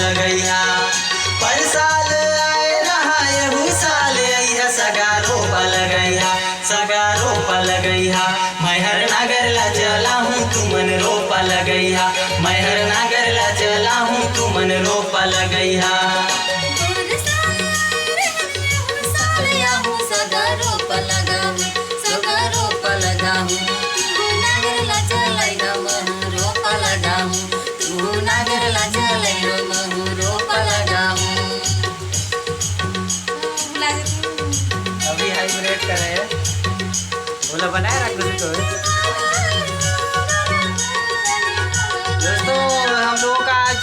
लगैया। पर साल आए रहा यहू साल अइहा सगा रोपा लगैया, सगा रोपा लगैया। मैं हर नागर ला चला हूँ तू मन रोपा लगैया, मैं हर नागर ला चला हूँ तू मन रोपा लगैया। अभी हाइब्रिड करे बोला बनाए रख दो तो। दोस्तों हम लोगों का आज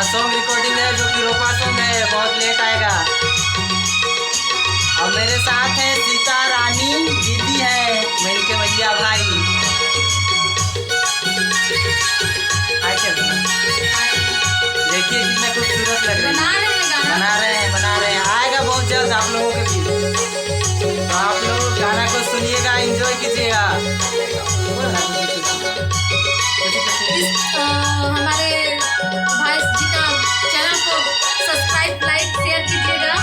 सॉन्ग रिकॉर्डिंग है जो कि रोपा सॉन्ग है, बहुत लेट आएगा। अब मेरे साथ है सीता रानी दीदी है, मेरे के भैया भाई। देखिए कितना खूबसूरत लग रहा है, बना रहे हैं आएगा बहुत जल्द आप लोगों के बीच। तो आप लोग गाना को सुनिएगा, एंजॉय कीजिएगा। हमारे भाई जी का चैनल को सब्सक्राइब लाइक शेयर कीजिएगा।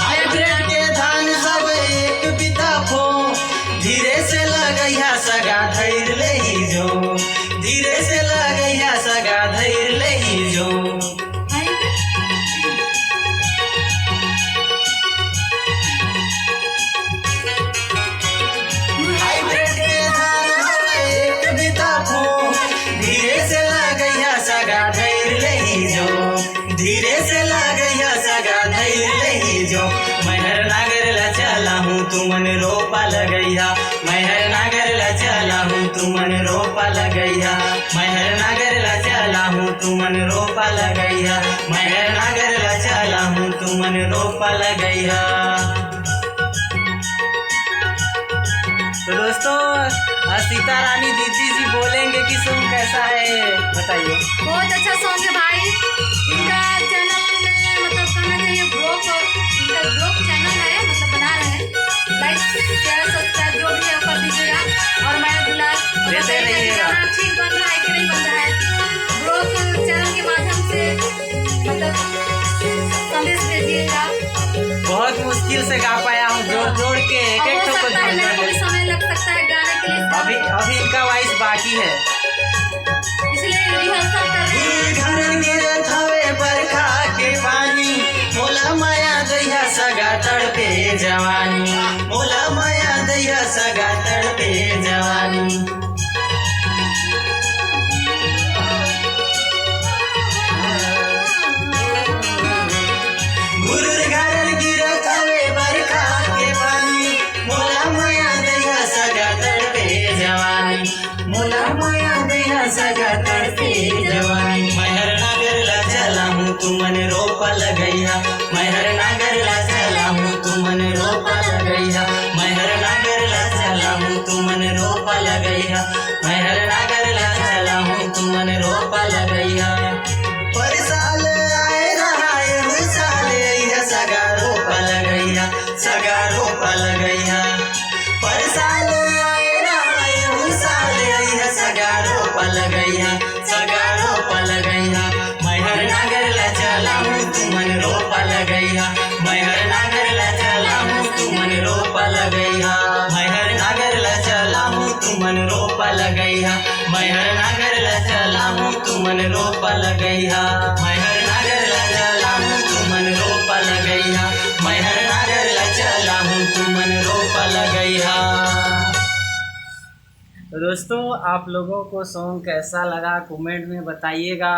हाइब्रिड के धान सब एक बिता फो, धीरे से लगैया सगा धैर ले जो, धीरे से लगैया सगा धैर ले जो। हाइब्रिड के धान सब एक बिता फो, धीरे से लगैया सगा धैर ले जो, धीरे से लगैया सगा धैर ले जो। मैं हर नागर ला चला हूँ तू मन रोपा लगैया, मैं हर नागर ला चला हूँ तू मन रोपा लगैया, मैं हर नागर ला चला हूँ तू मन रोपा लगैया, मैं हर नागर ला चला हूँ तू मन रोपा लगैया। तो दोस्तों सीता रानी दीदी जी बोलेंगे कि सॉन्ग कैसा है बताइए। बहुत अच्छा सॉन्ग है भाई, इनका चैनल में मतलब कहना चाहिए ब्लॉग, इनका ब्लॉग चैनल है, मतलब बना रहे हैं। लाइक शेयर सब्सक्राइब जो भी है कर दीजिएगा। और मैं देते रहिएगा। ठीक बन रहा है कि नहीं बन रहा है, ब्लॉग चैनल के माध्यम से मतलब संदेश भेजिएगा। बहुत मुश्किल से गा पाया हूँ, जोड़ जोड़ के एक एक हो को सकता है मेरे को भी समय लग सकता है गाने के लिए, अभी इनका वॉइस बाकी है। इसलिए रिहर्सल कर रहे हैं। घर गिरत हवे बरखा के पानी, मोला माया दैया सगा तड़पे जवानी, मोला माया दैया सगा तड़पे जवानी। गुरुर घर गिरत हवे बरखा के पानी, मोला माया दैया सगा तड़पे जवानी, मोला माया दैया सगा तड़पे जवानी। मैं हर नागर ला चला हूँ तू मन रोपा लगैया, मैं हर नागर ला चला हूँ तू मन रोपा लगैया, मैं हर नागर ला चला हूँ तू मन रोपा लगैया, मैं हर नागर ला चला हूँ तू मन रोपा लगैया। पर साल आए रहा यहू साल अइहा सगा रोपा लगैया, सगा रोपा लगैया। पर साल आए रहा यहू साल अइहा सगा रोपा लगैया, सगा रोपा लगैया। मैं हर नागर ला चला हूँ तू मन रोपा लगैया, मैं हर नागर ला चला हूँ तू मन रोपा लगैया, मैं हर नागर ला चला हूँ तू मन रोपा लगैया, मैं हर नागर ला चला हूँ तू मन रोपा लगैया, मैं हर नागर ला चला हूँ तू मन रोपा लगैया, मैं हर नागर ला चला हूँ तू मन रोपा लगैया। तो दोस्तों आप लोगों को सॉन्ग कैसा लगा कमेंट में बताइएगा।